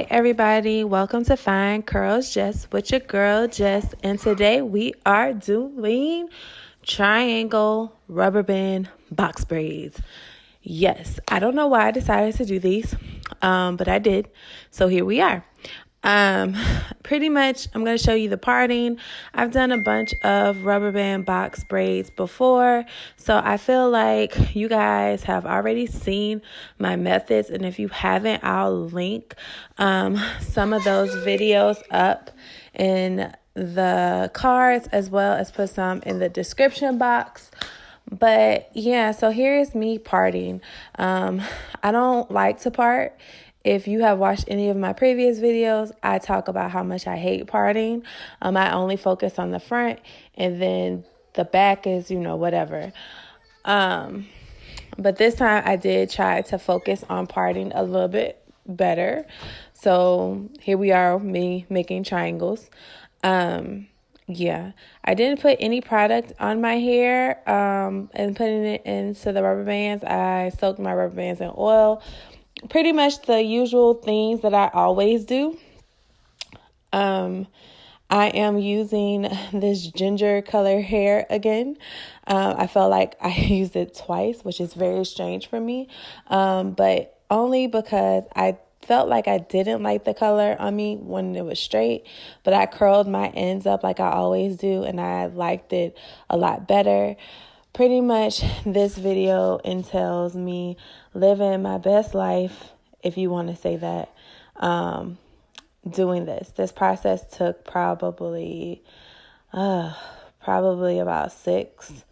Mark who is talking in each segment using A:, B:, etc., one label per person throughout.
A: everybody, welcome to Finecurlzjess with your girl Jess, and today we are doing triangle rubber band box braids. Yes, I don't know why I decided to do these, but I did, so here we are. Pretty much I'm going to show you the parting. I've done a bunch of rubber band box braids before, so I feel like you guys have already seen my methods, and if you haven't, I'll link some of those videos up in the cards, as well as put some in the description box. But yeah, so here's me parting. I don't like to part. If you have watched any of my previous videos, I talk about how much I hate parting. I only focus on the front, and then the back is, whatever. But this time I did try to focus on parting a little bit better. So here we are, me making triangles. Yeah, I didn't put any product on my hair and putting it into the rubber bands. I soaked my rubber bands in oil. Pretty much the usual things that I always do. I am using this ginger color hair again. I felt like I used it twice, which is very strange for me. But only because I felt like I didn't like the color on me when it was straight, but I curled my ends up like I always do, and I liked it a lot better. Pretty much this video entails me living my best life, if you want to say that, doing this. This process took probably about 6,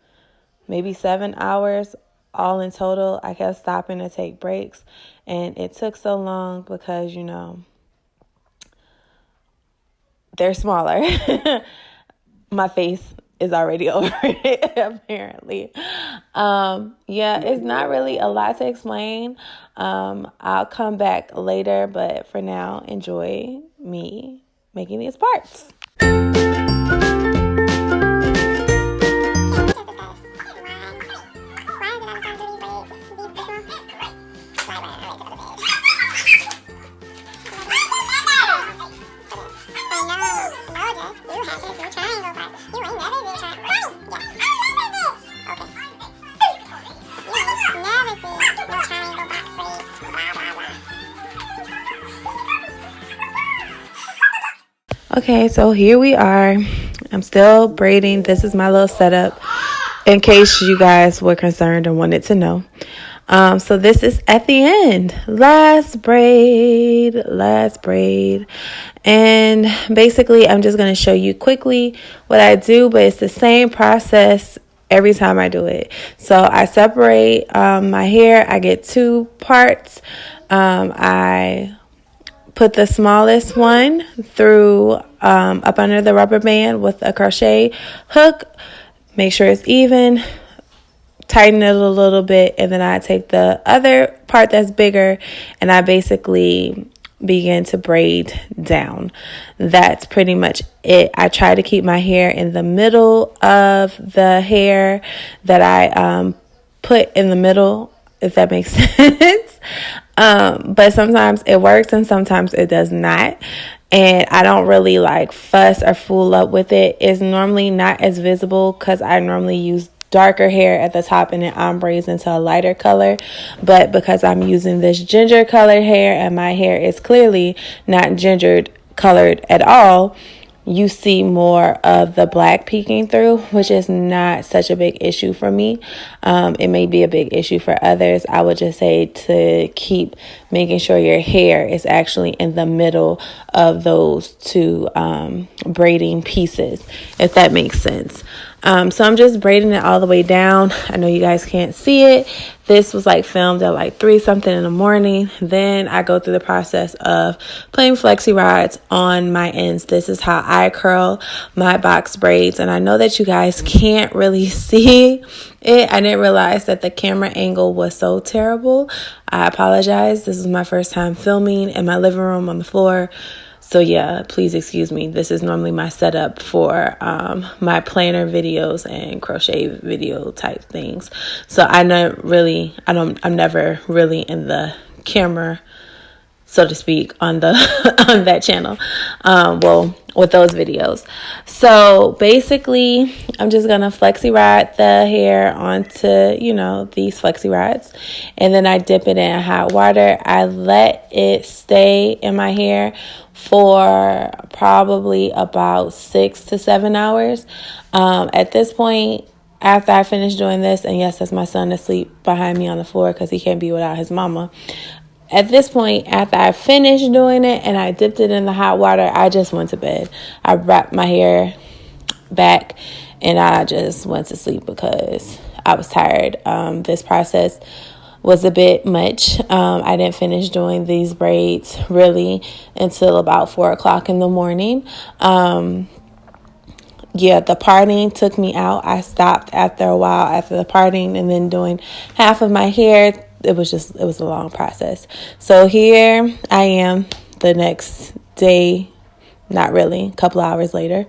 A: maybe 7 hours all in total. I kept stopping to take breaks, and it took so long because, they're smaller. My face is already over it, apparently. Yeah, it's not really a lot to explain. I'll come back later, but for now, enjoy me making these parts. Okay, so here we are. I'm still braiding. This is my little setup in case you guys were concerned or wanted to know. So this is at the end. Last braid. And basically, I'm just going to show you quickly what I do, but it's the same process every time I do it. So I separate my hair. I get 2 parts. I put the smallest one through up under the rubber band with a crochet hook. Make sure it's even. Tighten it a little bit, and then I take the other part that's bigger, and I basically begin to braid down. That's pretty much it. I try to keep my hair in the middle of the hair that I put in the middle, if that makes sense. But sometimes it works and sometimes it does not. And I don't really fuss or fool up with it. It's normally not as visible because I normally use darker hair at the top and it ombres into a lighter color. But because I'm using this ginger colored hair and my hair is clearly not ginger colored at all, you see more of the black peeking through, which is not such a big issue for me. It may be a big issue for others. I would just say to keep making sure your hair is actually in the middle of those 2 braiding pieces, if that makes sense. So I'm just braiding it all the way down. I know you guys can't see it. This was filmed at 3 something in the morning. Then I go through the process of putting Flexi Rods on my ends. This is how I curl my box braids. And I know that you guys can't really see it. I didn't realize that the camera angle was so terrible. I apologize. This is my first time filming in my living room on the floor. So yeah, please excuse me. This is normally my setup for my planner videos and crochet video type things. So I'm never really in the camera so to speak, on the on that channel. Well, with those videos. So basically, I'm just gonna flexi rod the hair onto, you know, these flexi rods, and then I dip it in hot water. I let it stay in my hair for probably about 6 to 7 hours. At this point, after I finish doing this, and yes, that's my son asleep behind me on the floor because he can't be without his mama. At this point, after I finished doing it and I dipped it in the hot water, I just went to bed. I wrapped my hair back and I just went to sleep because I was tired. This process was a bit much. I didn't finish doing these braids really until about 4 o'clock in the morning. Yeah, the parting took me out. I stopped after a while after the parting, and then doing half of my hair, it was a long process. So here I am the next day, not really, a couple hours later.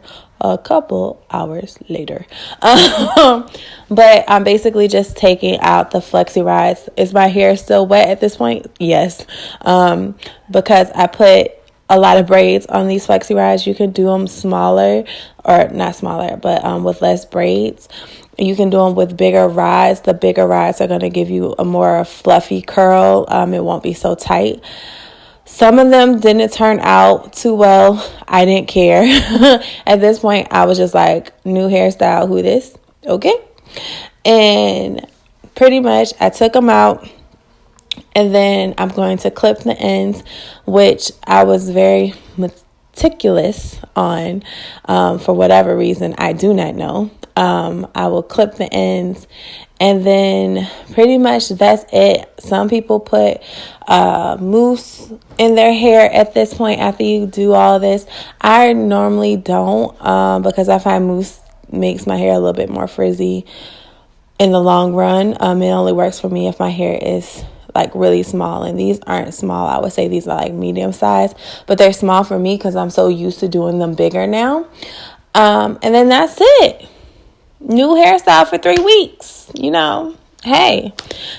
A: But I'm basically just taking out the flexi rods. Is my hair still wet at this point? Yes. Because I put a lot of braids on these flexi rods. You can do them smaller, or not smaller, but with less braids. You can do them with bigger rods. The bigger rods are going to give you a more fluffy curl. It won't be so tight. Some of them didn't turn out too well. I didn't care. At this point, I was just like, new hairstyle, who this? Okay. And pretty much I took them out. And then I'm going to clip the ends, which I was very meticulous on for whatever reason. I do not know. I will clip the ends, and then pretty much that's it. Some people put mousse in their hair at this point after you do all this. I normally don't because I find mousse makes my hair a little bit more frizzy in the long run. It only works for me if my hair is like really small, and these aren't small. I would say these are like medium size, but they're small for me because I'm so used to doing them bigger now. And then that's it. New hairstyle for 3 weeks, you know. Hey,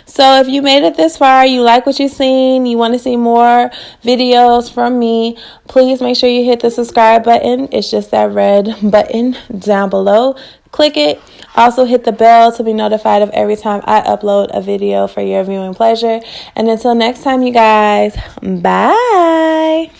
A: so if you made it this far, you like what you've seen, you want to see more videos from me, please make sure you hit the subscribe button. It's just that red button down below. Click it. Also hit the bell to be notified of every time I upload a video for your viewing pleasure. And until next time, you guys, bye.